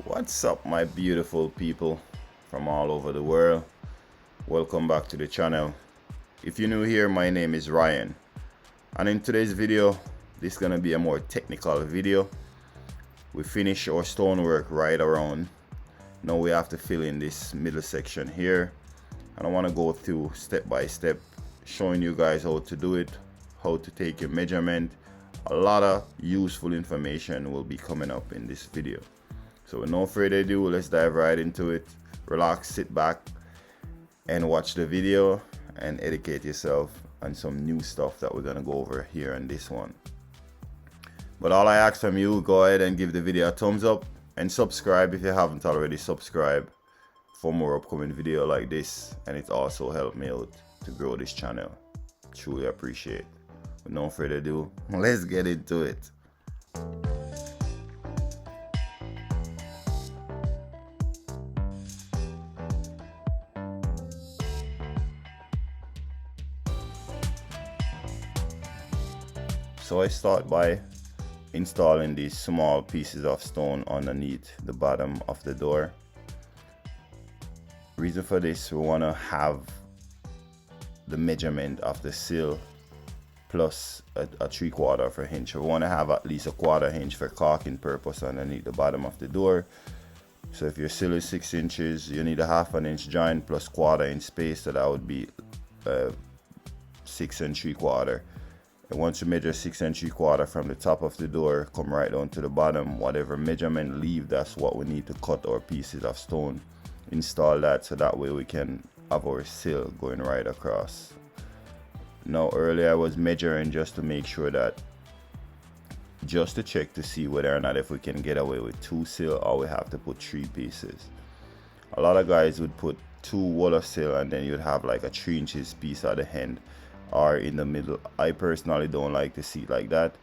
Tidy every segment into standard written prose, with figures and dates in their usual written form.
What's up, my beautiful people from all over the world? Welcome back to the channel. If you're new here, my name is Ryan, and in today's video this is gonna be a more technical video. We finished our stonework right around. Now we have to fill in this middle section here, and I want to go through step by step showing you guys how to do it, how to take your measurement. A lot of useful information will be coming up in this video. So with no further ado, let's dive right into it. Relax, sit back and watch the video and educate yourself on some new stuff that we're gonna go over here on this one. But all I ask from you, go ahead and give the video a thumbs up and subscribe if you haven't already subscribed for more upcoming video like this, and it also helped me out to grow this channel. Truly appreciate. With no further ado, let's get into it. So I start by installing these small pieces of stone underneath the bottom of the door. Reason for this, we want to have the measurement of the sill plus a 3/4 inch. We want to have at least a 1/4 inch for caulking purpose underneath the bottom of the door. So if your sill is 6 inches, you need a 1/2 inch joint plus 1/4 inch space, so that would be 6 3/4. And once you measure 6 3/4 from the top of the door, come right down to the bottom. Whatever measurement leave, that's what we need to cut our pieces of stone. Install that so that way we can have our sill going right across. Now earlier I was measuring just to make sure that, just to check to see whether or not if we can get away with 2 sill or we have to put 3 pieces. A lot of guys would put 2 wall of sill and then you'd have like a 3 inches piece at the end or in the middle. I personally don't like to see it like that,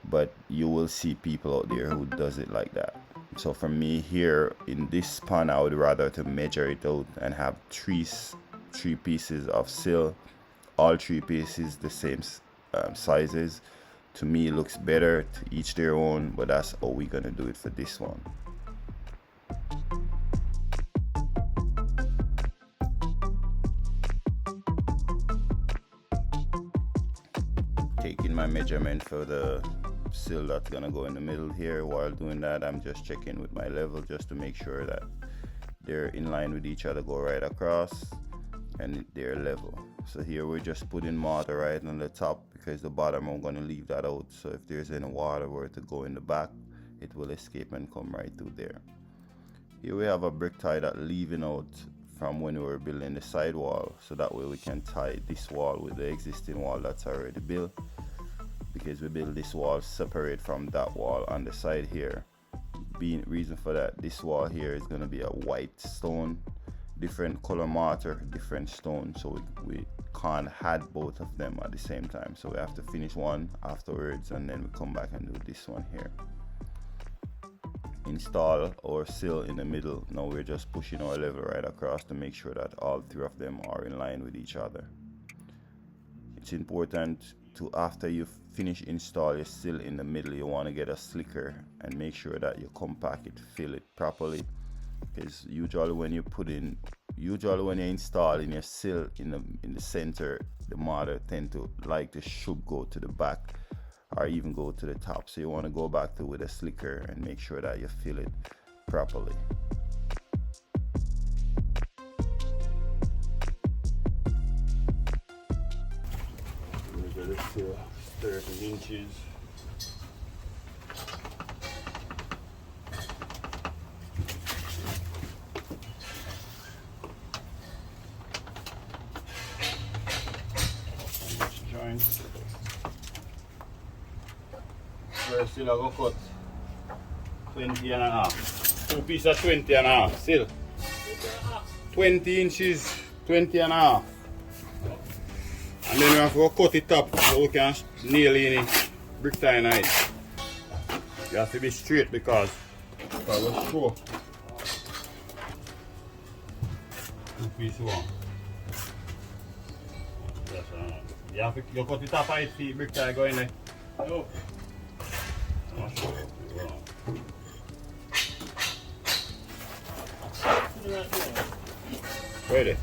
but you will see people out there who does it like that. So for me here in this span, I would rather to measure it out and have three pieces of sill, all 3 pieces the same sizes. To me it looks better, to each their own, but that's how we're gonna do it for this one. Taking my measurement for the sill that's gonna go in the middle here. While doing that, I'm just checking with my level just to make sure that they're in line with each other, go right across and they're level. So here we're just putting mortar right on the top, because the bottom I'm gonna leave that out, so if there's any water were to go in the back, it will escape and come right through there. Here we have a brick tie that leaving out from when we were building the side wall, so that way we can tie this wall with the existing wall that's already built, because we build this wall separate from that wall on the side here. Being reason for that, this wall here is going to be a white stone, different color mortar, different stone, so we can't add both of them at the same time, so we have to finish one afterwards and then we come back and do this one here. Install our sill in the middle. Now we're just pushing our level right across to make sure that all 3 of them are in line with each other. It's important to, after you finish install your sill in the middle, you want to get a slicker and make sure that you compact it, fill it properly, because usually when you're installing your sill in the center, the mortar tend to like to should go to the back or even go to the top, so you want to go back to with a slicker and make sure that you fill it properly. Measure the sill 30 inches. Joint. First sill I go cut 20 and a half. 2 pieces of 20 and a half sill. 20 inches, 20 and a half. And then we have to cut it up so we can nail in it brick tie nice. You have to be straight because we're sure. 2 pieces one. You cut it up 8 feet brick tie go in there. No. Ready?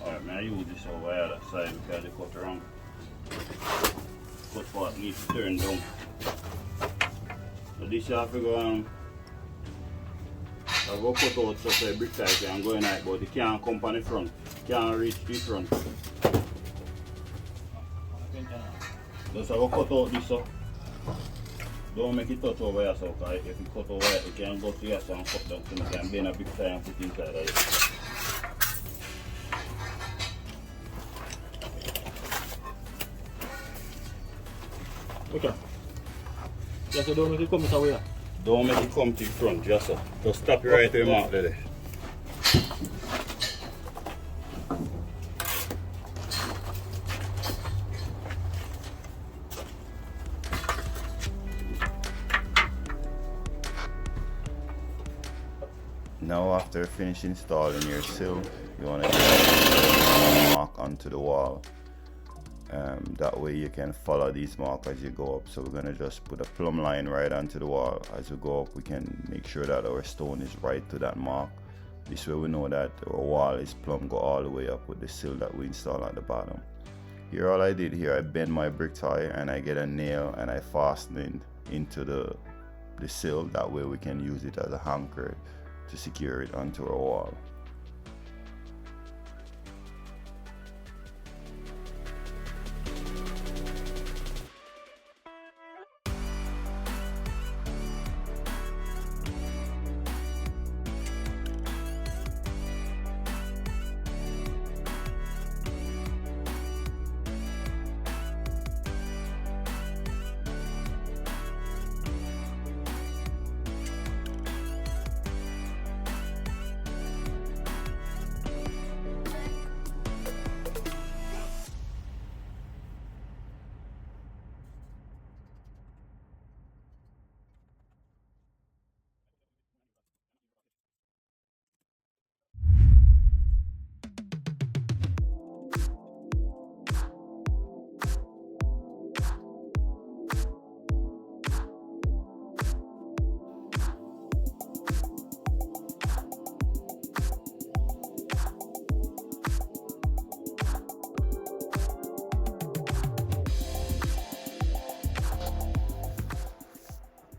Alright, man, I use this over here that side because they cut around. Cut part needs to turn down. So this you have to go I go cut out so the brick type can go in it, but it can't come on the front. Can't reach the front. Just I go cut out this so. Don't make it touch over here so, because if you cut over here, it can go to here so and cut down so you can bend a big tie and put inside of it. Okay. Just so don't make it come this way. Don't make it come to the front, just so. Just stop it right where you mark there. Now after finish installing your sill, you want to mark onto the wall. That way you can follow these marks as you go up. So we're going to just put a plumb line right onto the wall. As we go up, we can make sure that our stone is right to that mark. This way we know that our wall is plumb, go all the way up with the sill that we install at the bottom. Here all I did here, I bend my brick tie and I get a nail and I fasten it into the sill. That way we can use it as a anchor to secure it onto our wall.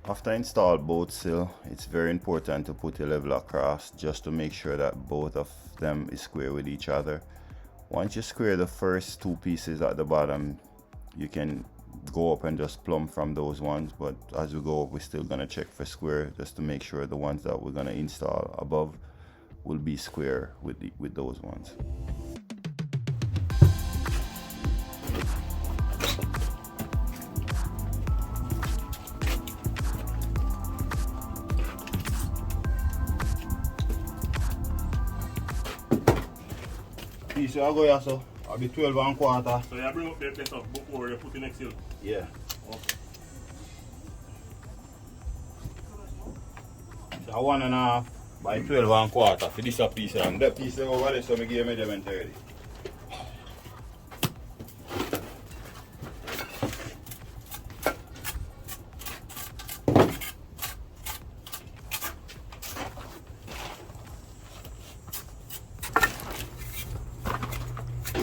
After I install both sill, it's very important to put a level across just to make sure that both of them is square with each other. Once you square the first two pieces at the bottom, you can go up and just plumb from those ones, but as we go up, we're still gonna check for square just to make sure the ones that we're gonna install above will be square with those ones. Piece I go here so, I'll be 12 and quarter. So you bring up the place up before you put the next hill? Yeah. Okay. So 1.5 by 12 and quarter for this a piece and that piece over there so I give measurement already.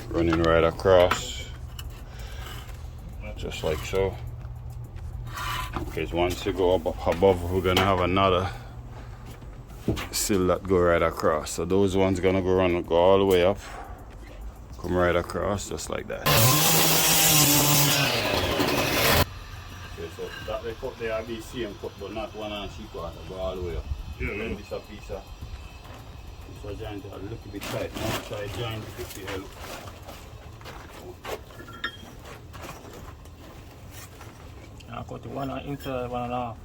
Running right across, just like so. Because once you go up above, we're gonna have another sill that go right across. So those ones gonna go all the way up, come right across, just like that. Okay, so that they cut there be same cut, but not 1 3/4, go all the way up. Yeah, then this a piece of. So joint a little bit tight. Now try joint 50 L. I cut the 1 into 1.5.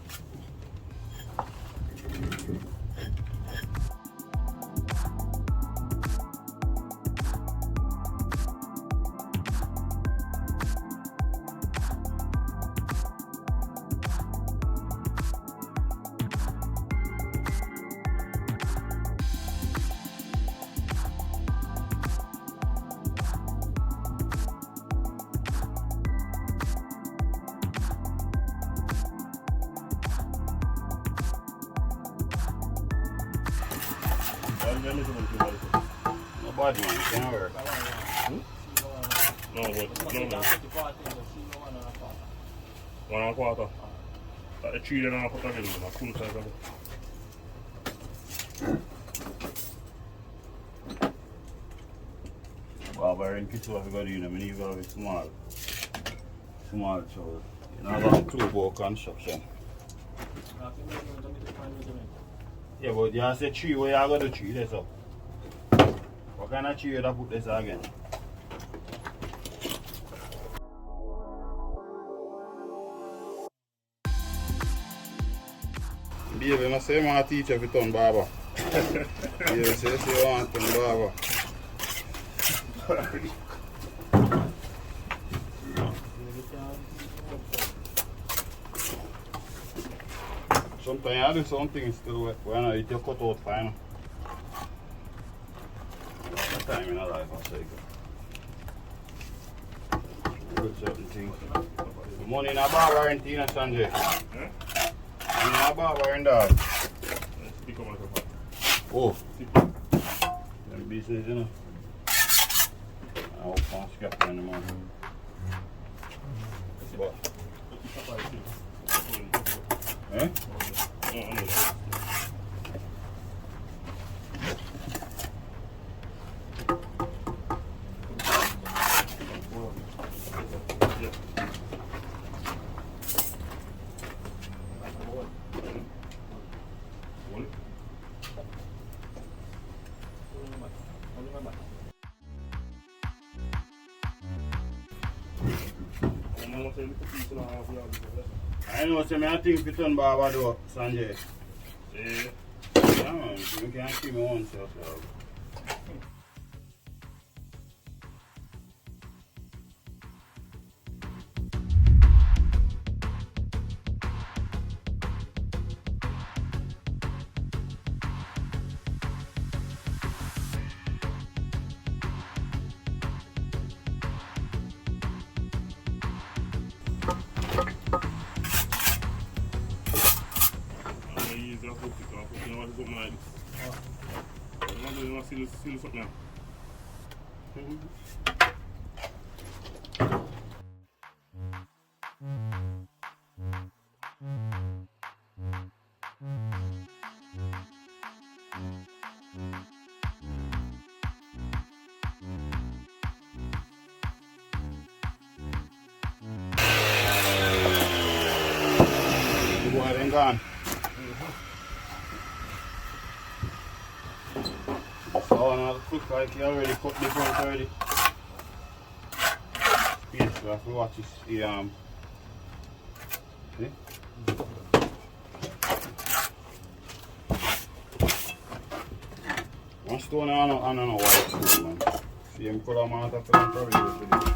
No bad man, it can work. No, but no. 1 1/4. The 3.5 foot again, man. Full size of it. Barber and kiss what we got in, I mean, you got a small shower. You know, I got clue about construction. Yeah, but you say tree, where you got the tree there, so? What kind of tree you put this again? Baby, I say I want to teach you to turn barber. Baby, say you want to turn barber. Sometimes I do something still wet. When I cut out fine. That time in a life I say good certain things. Money in a barber and tea, Sanjay. Money in a barber and dog. Oh. Them business, you know. I hope I'm scrapping anymore. But. Eh? I know, so I think you turn barber though, Sanjay. Yeah. Yeah, man, you can't keep me once yourself. See something now. The boy ain't gone. So now quick like you already cut the front already. Yes, we have to watch this see. One stone I don't know what it's doing, man. See him put them out after them probably go to this.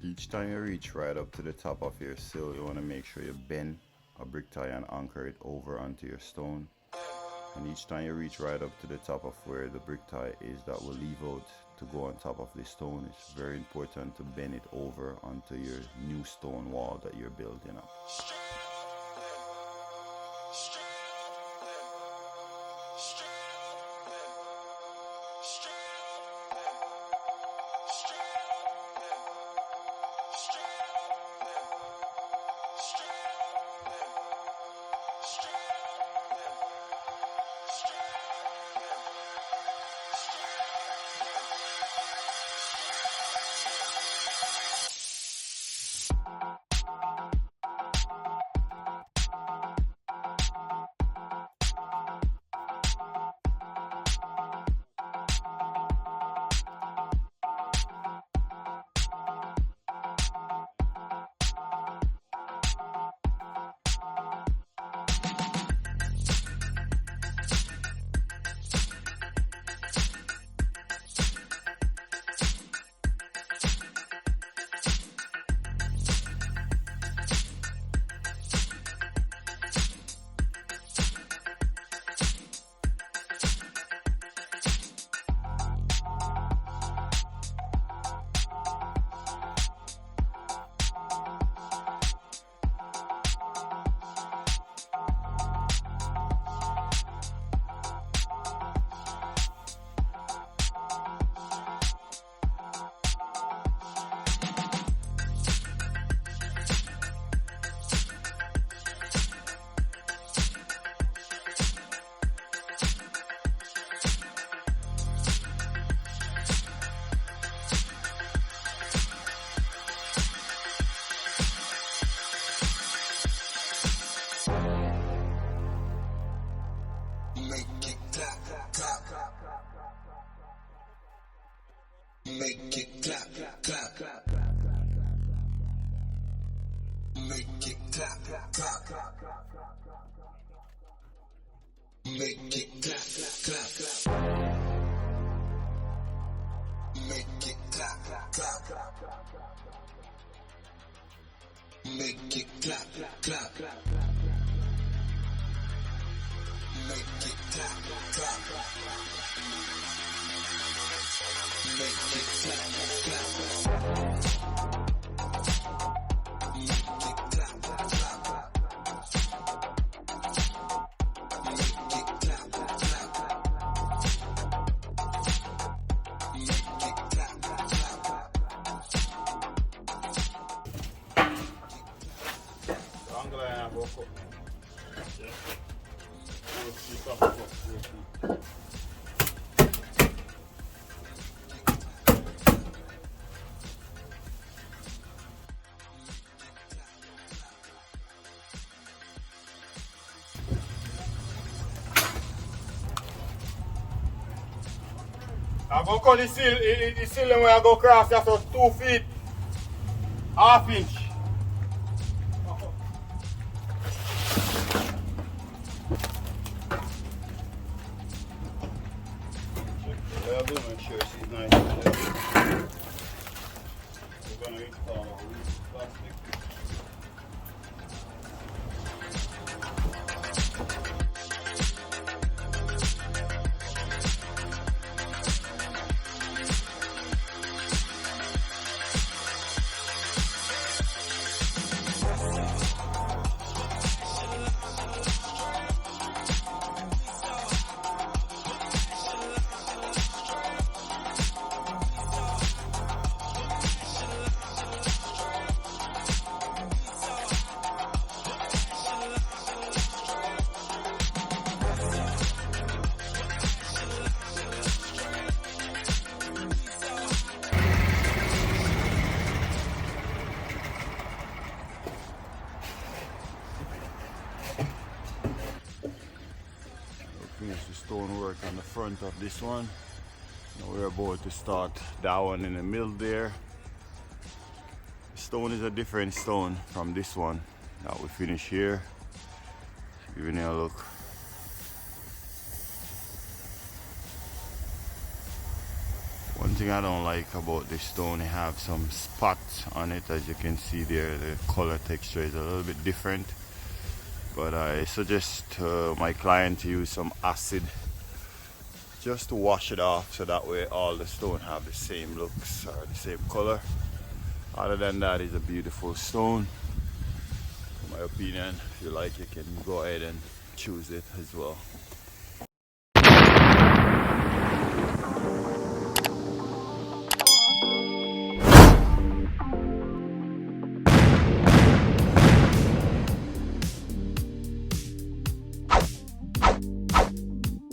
Each time you reach right up to the top of your sill, you want to make sure you bend a brick tie and anchor it over onto your stone. And each time you reach right up to the top of where the brick tie is that will leave out to go on top of the stone, it's very important to bend it over onto your new stone wall that you're building up. Make it clap, clap, clap. Make it clap, clap, clap. Make it clap, clap, clap. Make it clap, clap. Make it clap, clap. Make it clap, clap. Make it clap, clap. Make it clap, clap. Make it clap, clap. Make it clap, clap. Angle and go for. I go cut the ceiling where I go across just 2 feet, ½ inch. Make sure it's nice. We're gonna install a plastic. Finish the stonework on the front of this one. Now we're about to start that one in the middle there. The stone is a different stone from this one that we finish here. Giving you a look. One thing I don't like about this stone, it have some spots on it. As you can see there, the color texture is a little bit different. But I suggest my client to use some acid just to wash it off, so that way all the stone have the same looks or the same color. Other than that, it's a beautiful stone. In my opinion, if you like, you can go ahead and choose it as well.